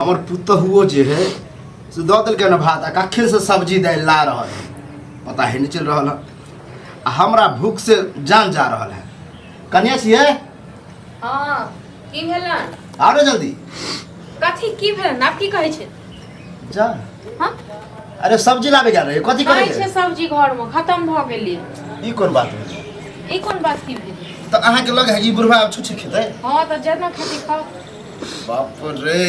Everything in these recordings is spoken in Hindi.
हमर पुतहुओ जे है से दऽ देलकै ने भात आ कखे से सब्जी दालि ला रहल है, पता ही नहीं चल रहा है। आ हमरा भूख से जान जा रहा है। कन्या छियै? हाँ, की भेलन? आरो जल्दी। कथी की भेलन? आप की कहै छै? जा। हाँ? अरे सब्जी लाबे गेल रहे, कथी करे कहै छै सब्जी घर में खत्म भ गेलै। ई कोन बात है? ई कोन बात की भेल? तो अहाँ के लग है ई बुढ़वा छुछे खेतै? हाँ तो जेना खेती खाओ। बाप रे,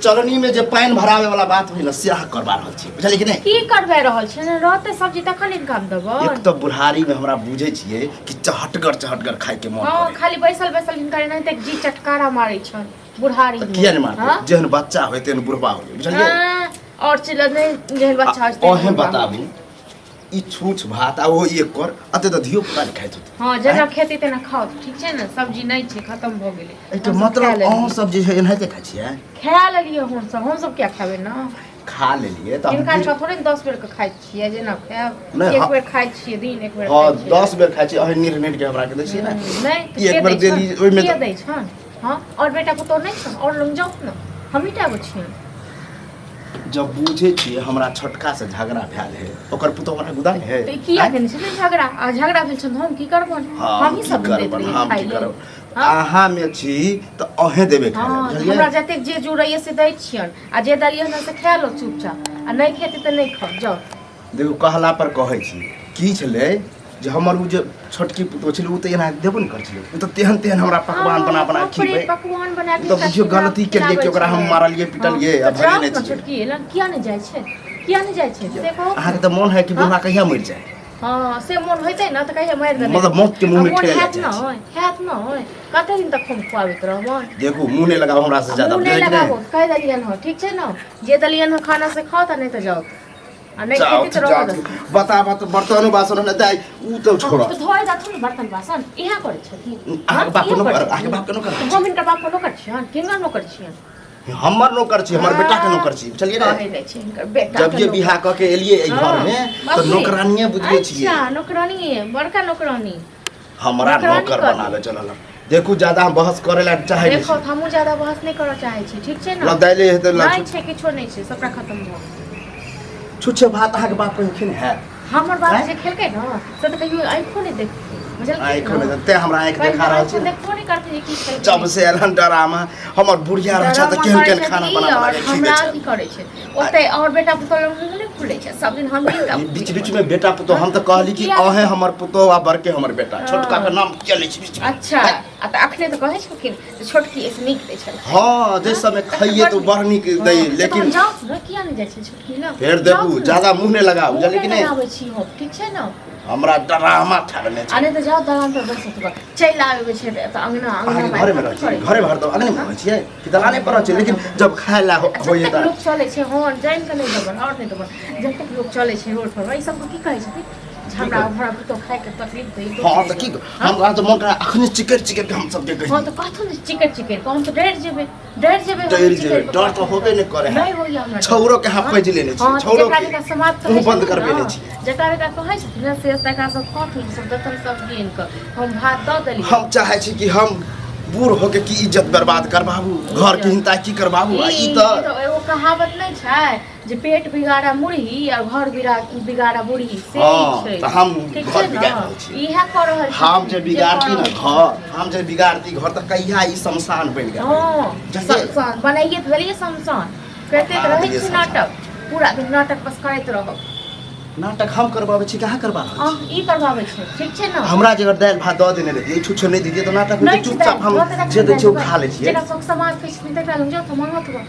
चरनी में जे पानी भरावे वाला बात होई ना से अहाँ करबा रहल छी, बुझलियै कि नहीं? की करबे रहल छै ने, रहते सब्जी तखन इनकाम देबो। एक तो बुढ़ारी में हमरा बुझे छियै कि चहटगर खाए के मन हाँ, करे। खाली बैसल हिनका नहीं त जी चटकारा मारै छन बुढ़ारी में। किया नहीं मारते? जेहन बच्चा होय तेहन बुढ़वा होय, बुझलियै? और चल नहीं जेहन बच्चा होय ओहे बताबू ई छूछ भात आ ओ एक कर अते त धियो पुता नहीं खाइत होतै। हाँ, जेना खेती तेना खाओ, ठीक छै ने? सब्जी नहीं छै, खत्म भ गेलै। एटा मतलब अहाँ सब जे है एनाहिते खाइ छियै? खा लेलियै हम सब क्या खाबे ना। खा लेलियै त इनका छ थोड़े 10 बेर के खाइ छियै, जेना खायब नहीं, एक बेर खाइ छियै दिन, एक बेर हां खाइ छियै। 10 बेर खाइ छियै, अहे निर्नेट के हमरा के दै छियै ना। नहीं तो एक बेर देली ओइ में के दै छन? हां, और बेटा पुतो नहीं छन, और लंग जाओ ना, हम ही टागो छियै। जब बुझे छियै हमरा छोटका से झगड़ा भेल है, ओकर पुतो हमरा गुदान है। तो किया केने छै झगड़ा? आ झगड़ा भेल छन हम की करबन? हम ही सब देत रही खाइ ले। अहाँ में छी त अहे देबे खाइ ले, बुझलियै? हमरा जते जे जुड़ैए से दै छियन, आ जे दलियै ना से खा लो चुपचाप, आ नहीं खेते त नहीं खाओ, जाओ। देखो कहला पर कहै छी की छलै जे हमर उ जे छोटकी पुतो छलै उ त एना देबो न कर छलै, उ त तेहन हमरा पकवान बना खिबै। पकवान बना के तो बुझियो गलती केलियै कि ओकरा हम मारलियै पिटलियै आ भगे नै छी। छोटकी एलन किया नहीं जाय छै? किया नहीं जाय छै से कहो। अहाँ के त मन है कि बुढ़ा कहिया मर जाए? हां, से मन होइते न त कहिया मार देने। मतलब मौत के मुंह में ठेला हाथ न होय कते दिन तक हम खुआबैत रहबन? देखो मुंह नहीं लगाओ हमरा से ज्यादा, मुंह नहीं लगाओ, कह दलियन हो, ठीक छै न? जे दलियन हो खाना से खाओ त नहीं त जाओ, आ नहीं खेती त रहो। बता बर्तन बासन न दाई उ त छोड़। तो धोए जाथु न बर्तन बासन इहा करे छथि। आके बाप न कर, आके बाप न कर। हम इनका बाप को नौकर छियन, किनका नौकर छियन? हमर नौकर छी, हमर बेटा के नौकर छी, चलिए ना। कहे दै छै इनकर बेटा जब ये बियाह क के एलिए ए घर में तो नौकरानिए बुझिए छिए। अच्छा, नौकरानी बड़का नौकरानी हमरा नौकर बनावे चलल। देखू ज्यादा हम बहस करे ला चाहे नहीं। देखो हमहु ज्यादा बहस नहीं करऽ चाहे छी, ठीक छै ना? लदाइले हेतै नहीं छै, किछो नहीं छै, सबटा खत्म भ। छुछे भात अहाँ के बाप कहियो खेने है? हमर बाप जे खेलकै न से त कहियो आँखो नहीं देख, बुझल? आँखो नहीं ते हमरा आँख देखा रहल छी। देखो नहीं करते जे की खेलकै। जब से एलन डरामा हमर बुढ़िया रह छ त केहन खाना बना के खिबै हमरा छै। की करे छै ओते, और बेटा पुतो लग नहीं खुले छै सब दिन। हम ही बीच बीच में बेटा पुतो हम त कहली कि अहे हमर पुतो आ बड़के हमर बेटा, छोटका के नाम चलै छै बीच में। अच्छा, आ त अखने त कहै छथिन जे छोटकी एस नीक दै छै। हां जे समय खाइए तो बड़ नीक दै, लेकिन जाओ न, किया नहीं जाय छै छोटकी ल? फेर देखू ज्यादा मुंह नहीं लगाओ, बुझलिए कि नहीं? आबै छी हो, ठीक छै न? हमरा डरामा ठाड़ने छै। आने त जाओ दलान पर बैसत बा, चल आबै छै त अंगना अहाँ घरे में रह छी, घरे भर तो अंगने में रह छियै कि दलाने पर रह छी, लेकिन जब खाए ला होइए जब त लोग चले छै हन जान के नहीं देबन, और नहीं देबन। जब तक लोग चले छै रोड पर, ई सब की कहै छै? झगड़ा भरा तो खाए के तकलीफ दे। हां त की हमरा त मन का अखने चिकर के हम सब के कहि। हां तो कथु न चिकर को हम तो डर जेबे डर तो होबे नहीं करे है। नहीं होइया हमरा छौरो के हाथ पैज लेने छी, छौरो के समाप्त मुंह बंद कर देने छी। जटा बेटा कहै छथिन न से तका सब कथु सब दतन सब गिन के हम भात द देली। हम चाहे छी कि हम बूढ़ होके की इज्जत बर्बाद करबाबू, घर के हिंता की करबाबू। ई त एगो कहावत नहीं छै जे पेट बिगाड़ा मुरही और घर बिगाड़ा बुढ़ी, से छै। त हम ठीक घर छै बिगाड़ न? रहल छी। इहा कर रहल छी। हम जे बिगाड़ती न घर, हम जे बिगाड़ती घर त कहिया ई शमशान बन गेल। हां, जैसे शमशान बनाइए त भेलिए शमशान। करते त रहै छी नाटक, पूरा दिन नाटक बस करैत रहब। नाटक हम करबाबै छी, कहाँ करबा रहल छी? हां, ई करबाबै छै, ठीक छै न? हमरा जे अगर दाल भात द देने रहिए, छुछे नहीं दीजिए तो नाटक में चुपचाप हम जे दै छी खा ले छिए। जेना सब समाज के इसमें तक लग जाओ तो मांगत हो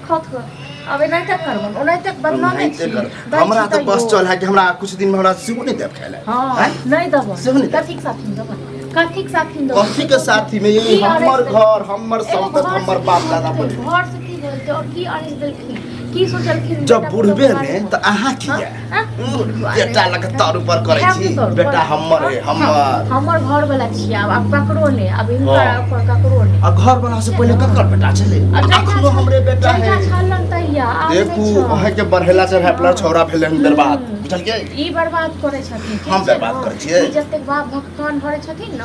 खत हो। अब नहीं तक करबन, ओनै तक बदनामे छी। हमरा तो बस चल है कि हमरा कुछ दिन में हमरा सिगो नहीं देब खाइले। हां, नहीं दबो। सेहो नहीं देब। कथी के साथ दबो? कथी के साथ दबो? कथी के साथी में यही हमर घर, हमर संपत्ति, हमर बाप दादा पर घर से की बोलते और की आनिस देलखिन, की सोचलखिन? जब बुढ़बे ने त अहाँ किया बेटा लग तारू पर करे छी? बेटा हमर है, हमर घर वाला छी। अब पकड़ो ले, अब इनका पर पकड़ो ले। आ घर वाला से पहले ककर बेटा चले? अखनो हमरे बेटा है। छलन तैया देखू अहे के बढ़ेला चढ़ापला छौरा भेले हम बर्बाद, बुझलिए? ई बर्बाद करे छथिन, हम बर्बाद करे छियै। जते बाप भक्तन भरे छथिन न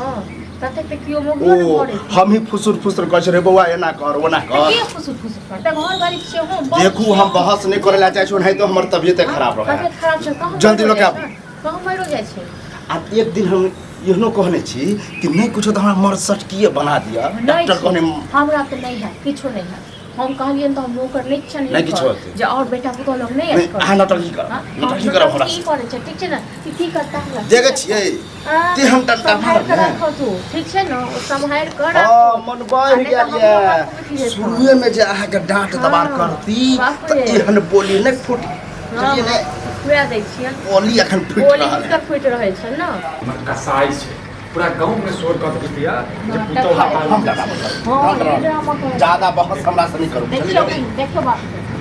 त तते त कियो मोगियो न ओ करे हम ही फुसुर फुसुर कहै छै रे बौआ एना कर ओना कर के फुसुर फुसुर करते घर बारी से हो देखू हम बहस नहीं करे ला चाहे छी नहीं तो हमर तबियत खराब रहे तबियत खराब छै कहां जल्दी लोग आब कहां मरो जाय छै आ एक दिन हम यहनो कहने छी कि नहीं कुछ तो हमरा मर सटकिए बना दिया डॉक्टर कहने हमरा तो नहीं है किछो नहीं है हम कहलिए तो हम नौकर नहीं छन नहीं किछो होते जे और बेटा पुतो लोग नहीं है आ नटकी कर नटकी कर हमरा की करे छै ठीक छै ना की करता हमरा देखे छियै ते हम टंटा मार कर रखो तू ठीक छै ना ओ संभाल कर हां मन बढ़ गेल ये शुरुए में जे अहाँ के डांट दबार करती त एहन बोली नहीं फूट चलिए ने पूरा दै छियै बोली अखन फूट बोली रहल का फूट रहै छै ना हमर कसाई छै पूरा गांव में शोर कर दिया जे पुतौ हम ज्यादा ज्यादा बहस हमरा से नहीं करू देखियो बात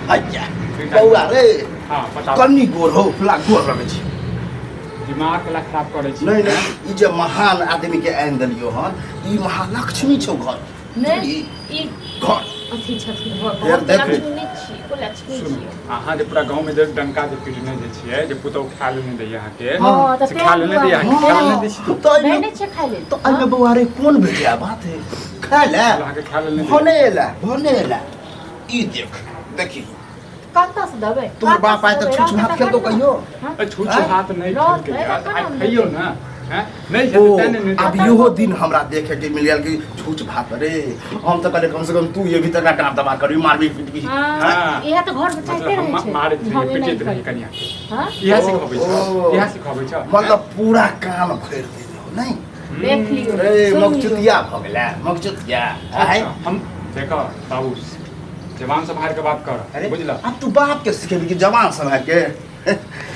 हैया बौआ रे हां बताओ कन्नी गोर हो फला गोर लगे छी दिमाग ला खराब करे छी नहीं नहीं ई जे महान आदमी के आइन देलियो हन ई महालक्ष्मी छौ घर नहीं ई घर अथी छथिन यार देख रे। लक्ष्मी छी ओ लक्ष्मी सुन छी अहाँ जे पूरा गांव में जे डंका जे पीटने जे छियै जे पुतौ खा लेने दै अहाँ के हां त से खा लेने दै अहाँ के खा लेने दै छी तो मैंने छे खाइ ले तो अन्य बौआ रे कोन भेजिया बात है खा ले अहाँ के खा लेने दै भने ला ई देख देखी कत्ता से दबे तोर बाप आइ तक छुछ हाथ खेल दो कहियो छूछ हाथ नहीं खेल के यार आई खइयो ना हैं नहीं ओ है नहीं अब यो दिन हमरा देखे के मिल गेल कि छूछ भात रे हम तो कहले कम से कम तू ये भीतर ना डांट दबा करी मारबी पिटबी हां इहा त घर में चाहते रहे छै मारे पिटे दे कनिया हां इहा सिखाबै छ इहा सिखाबै छ मतलब पूरा काम भर देलियो नहीं देख लियो रे मगचुतिया भ गेला मगचुतिया है हम देखो बाबू जवान से बाहर के बात कर बुझला अब तू बाप के सिखेबी कि जवान समय के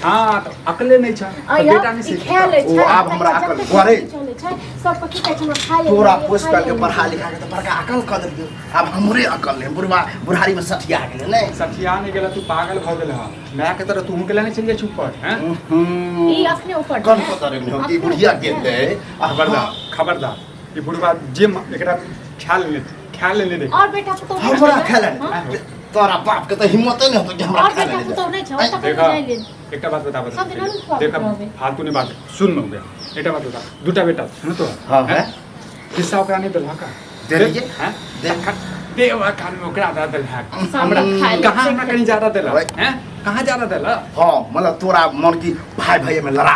हां तो अकले नहीं छ बेटा ने सिख खेले छै ओ आब हमरा अकल घरे सब पकी छै हमरा खाइ ले तोरा पोस्ट करके पढ़ा लिखा के तो बड़का अकल कर दियो अब हमरे अकल नहीं बुढ़वा बुढ़ारी में सठिया गेले नहीं सठिया नहीं गेला तू पागल भ गेल ह मैं के तरह तू के लाने चल जाय ऊपर हैं ई अखने ऊपर कौन पता रे हो कि बुढ़िया गेल है खबरदार ये बुढ़वा जे एकरा ख्याल लेने दे और बेटा तो हमरा खेलन तोरा बाप के तो हिम्मत नहीं होतो कि हमरा और खेलन बेटा दे तो नहीं छै ओ तक देखा जाय ले एकटा बात बता सब दिन अलग बात देखा कहबे। फालतू ने बात सुन न हो गया एकटा बात बता दूटा बेटा है ना तो हां है किस्सा ओकरा नहीं देलहा का दे दीजिए हैं देख देवा कान में ओकरा दा देलहा हमरा खाली कहां हमरा कहीं ज्यादा देला हैं कहां ज्यादा देला हां मतलब तोरा मन की भाई भाई में लड़ा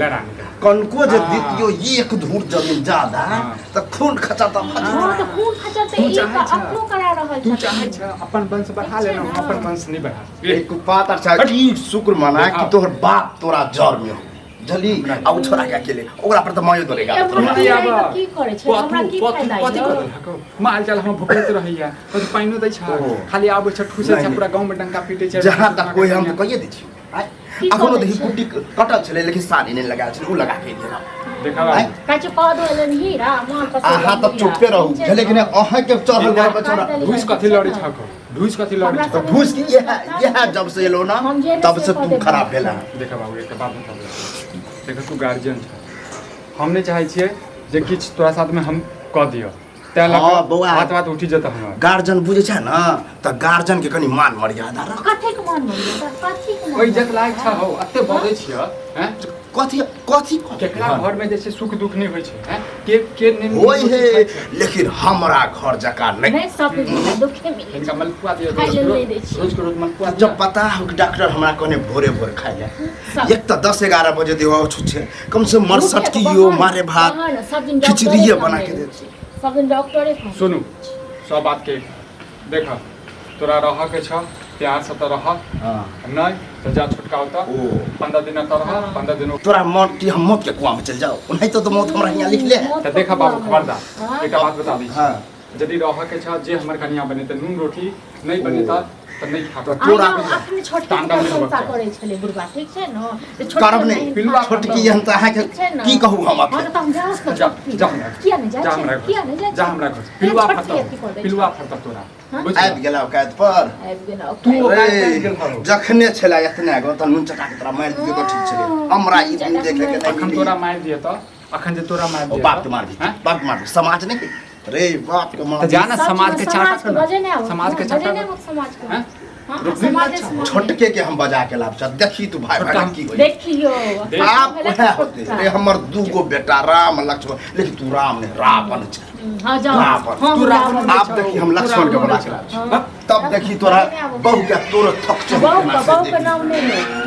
लड़ाने का कनको जे हाँ। दितियो एक धूर जमीन ज्यादा हाँ। त खून खचा त हां तो खून खचर ते तू ई चाहे छ। अपनो करा रहल तू छै चाहे छ अपन वंश बढ़ा लेना ठीक छै ना। अपन वंश नहीं बढ़ा एक पातर छ ई शुक्र मना कि तोहर बाप तोरा जर में हो जली आ उ छोरा के अकेले ओकरा पर त मायो दोरेगा की करे छै हमरा की फायदा कथी है कर माल जाल हम भुकैत रहैया तो पाइनो दै छ ओहो। खाली आबै छ ठुसे छ नहीं। पूरा गांव में डंका पीटे छ जहां तक कोई हम तो कहिए दै छी की अखनो करे देखी छै? कुट्टी कटल छले लेकिन सानी नहीं लगा छले उ लगा के दिया देखा आइ। काचे कह देलन हीरा मां पर आहा त चुपे रहू लेकिन अहाँ के चढ़ल घर पे छोरा ढुस कथी लड़े छ को ढुस कथी लड़े तो छ घूस की यह जब से एलो ना तब से तू खराब भेला देखा बाबू एक बात बताओ देखा तू गार्जियन छ हम नहीं चाहे छिए जे किछ तोरा साथ में हम क दियो तै लग हाँ, बौआ। बात उठी जता हमर गार्जियन बुझे छ ना त गार्जियन के कनी मान मर्यादा रख कथे के मन मरिया कथी के ओइ जत लायक छ हो अत्ते बजै छिय हैं कथी कथी केकरा घर में जैसे सुख दुख नहीं होय छै हैं के नहीं होय है लेकिन हमरा घर जका नहीं नहीं सब दिन दुखे मिले इनका मलपुआ दियो खाइ लेल नहीं दै छी। रोज को रोज मलपुआ जब पता हो कि डॉक्टर हमरा कहने भोरे भोर खाइ ले सब। एक तो 10-11 बजे दियो छुछे कम से मरसट की यो मारे भात सब दिन खिचड़िए बना के दे सब दिन डॉक्टरे खा सुनू सब बात के देखा तोरा रह के छ प्यार से तो रह हां नहीं तो जा छुटका होता ओ 15 दिन तो रह 15 दिन तोरा मौत की हम मौत के कुआं में चल जाओ नहीं तो मौत हमरा यहाँ लिख ले तो देखा बाबू खबरदार एक बात बता दी हां यदि रह के छ जे हमर कनिया बने त नून रोटी नहीं बने त नहीं खा तोरा अपने छोटका टांगा में संस्था बच्चा। करे छले बुढ़वा ठीक छै न तो करब नहीं पिलुआ छोटकी हम तो अहाँ के की कहू हम हां आपके तो हम जाओ जा जा हमरा किया नहीं जा जाय हमरा किया नहीं जाय जा हमरा घर पिलुआ पिलुआ फटता तोरा हाँ? बुझ आबि गेला औकात पर आबि गेल तू औकात रे, पर गेल हौ जखने छला इतना गो त नून चटा के तोरा मार दियो तो ठीक छले हमरा ई दिन देखे के अखन नहीं तोरा मार दिए त अखन जे तोरा मार ओ दिए बाप के मार दी हैं? बाप के मार दी समाज नहीं रे बाप के मार तो दी। जाना समाज के चाटा बजे ने समाज के चाटा समाज के हैं? हाँ, रुक समाज से छोटके के हम बजा के लाभ देखी तू भाई छोटका की होई देखियो आप वह होते रे हमर दूगो बेटा राम लक्ष्मण लेकिन तू राम ने रावण छ हाँ जाओ रावण हम तू रावण रावण आप बचाओ। देखी हम लक्ष्मण के बना के लाभ हाँ। तब देखी तोरा बहू के तोर थक बहू का नाम नहीं है